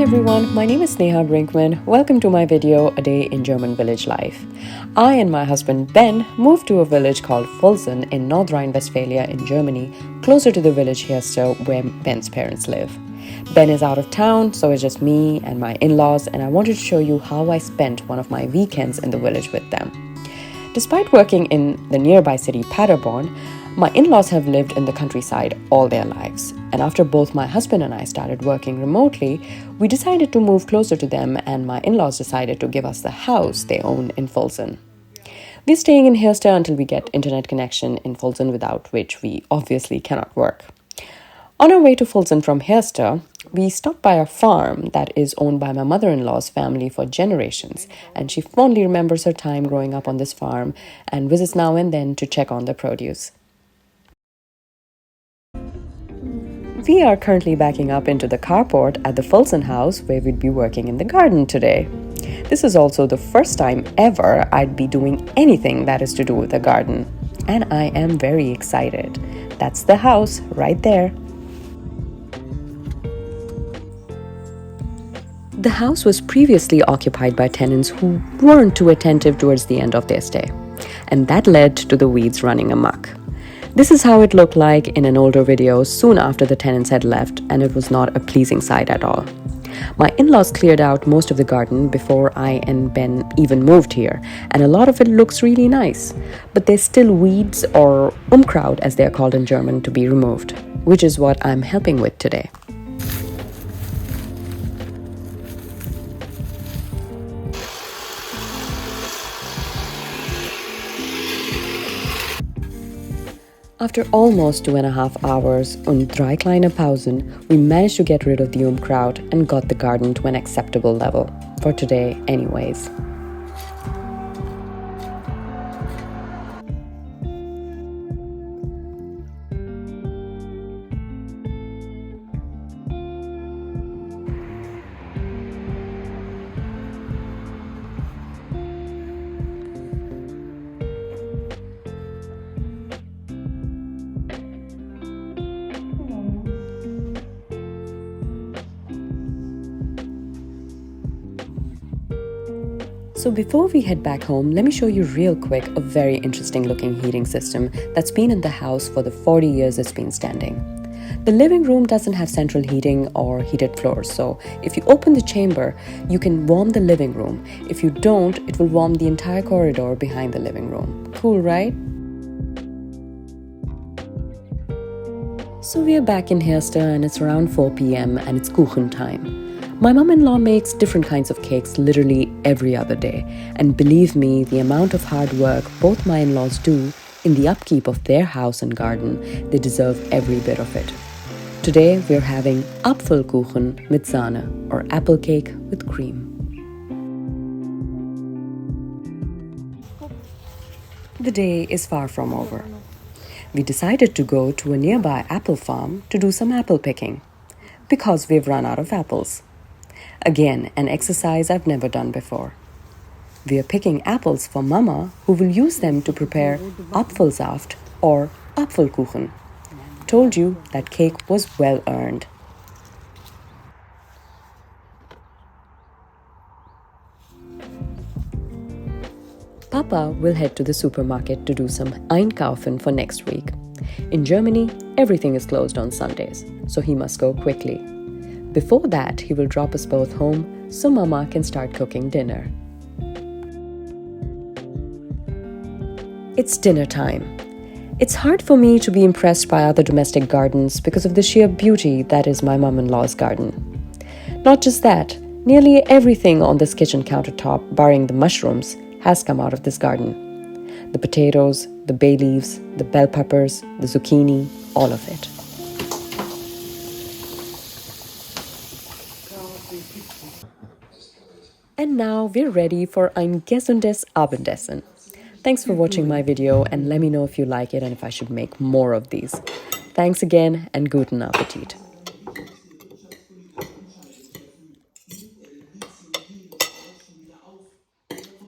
everyone, my name is Sneha Brinkmann. Welcome to my video, A Day in German Village Life. I and my husband Ben moved to a village called Fölsen in North Rhine-Westphalia in Germany, closer to the village Herste where Ben's parents live. Ben is out of town, so it's just me and my in-laws, and I wanted to show you how I spent one of my weekends in the village with them. Despite working in the nearby city Paderborn, my in-laws have lived in the countryside all their lives, and after both my husband and I started working remotely, we decided to move closer to them, and my in-laws decided to give us the house they own in Fölsen. We're staying in Herste until we get internet connection in Fölsen, without which we obviously cannot work. On our way to Fölsen from Herste, we stopped by a farm that is owned by my mother-in-law's family for generations, and she fondly remembers her time growing up on this farm and visits now and then to check on the produce. We are currently backing up into the carport at the Fölsen house where we'd be working in the garden today. This is also the first time ever I'd be doing anything that is to do with the garden, and I am very excited. That's the house right there. The house was previously occupied by tenants who weren't too attentive towards the end of their stay, and that led to the weeds running amok. This is how it looked like in an older video soon after the tenants had left, and it was not a pleasing sight at all. My in-laws cleared out most of the garden before I and Ben even moved here, and a lot of it looks really nice. But there's still weeds, or Unkraut as they're called in German, to be removed, which is what I'm helping with today. After almost 2.5 hours and 3 kleine Pausen, we managed to get rid of the Unkraut and got the garden to an acceptable level. For today, anyways. So before we head back home, let me show you real quick a very interesting looking heating system that's been in the house for the 40 years it's been standing. The living room doesn't have central heating or heated floors, so if you open the chamber, you can warm the living room. If you don't, it will warm the entire corridor behind the living room. Cool, right? So we are back in Herste and it's around 4 p.m. and it's Kuchen time. My mom-in-law makes different kinds of cakes literally every other day, and believe me, the amount of hard work both my in-laws do in the upkeep of their house and garden, they deserve every bit of it. Today we're having Apfelkuchen mit Sahne, or apple cake with cream. The day is far from over. We decided to go to a nearby apple farm to do some apple picking, because we've run out of apples. Again, an exercise I've never done before. We are picking apples for Mama, who will use them to prepare Apfelsaft or Apfelkuchen. Told you that cake was well earned. Papa will head to the supermarket to do some Einkaufen for next week. In Germany, everything is closed on Sundays, so he must go quickly. Before that, he will drop us both home so Mama can start cooking dinner. It's dinner time. It's hard for me to be impressed by other domestic gardens because of the sheer beauty that is my mom-in-law's garden. Not just that, nearly everything on this kitchen countertop, barring the mushrooms, has come out of this garden. The potatoes, the bay leaves, the bell peppers, the zucchini, all of it. And now we're ready for ein gesundes Abendessen. Thanks for watching my video, and let me know if you like it and if I should make more of these. Thanks again and guten Appetit.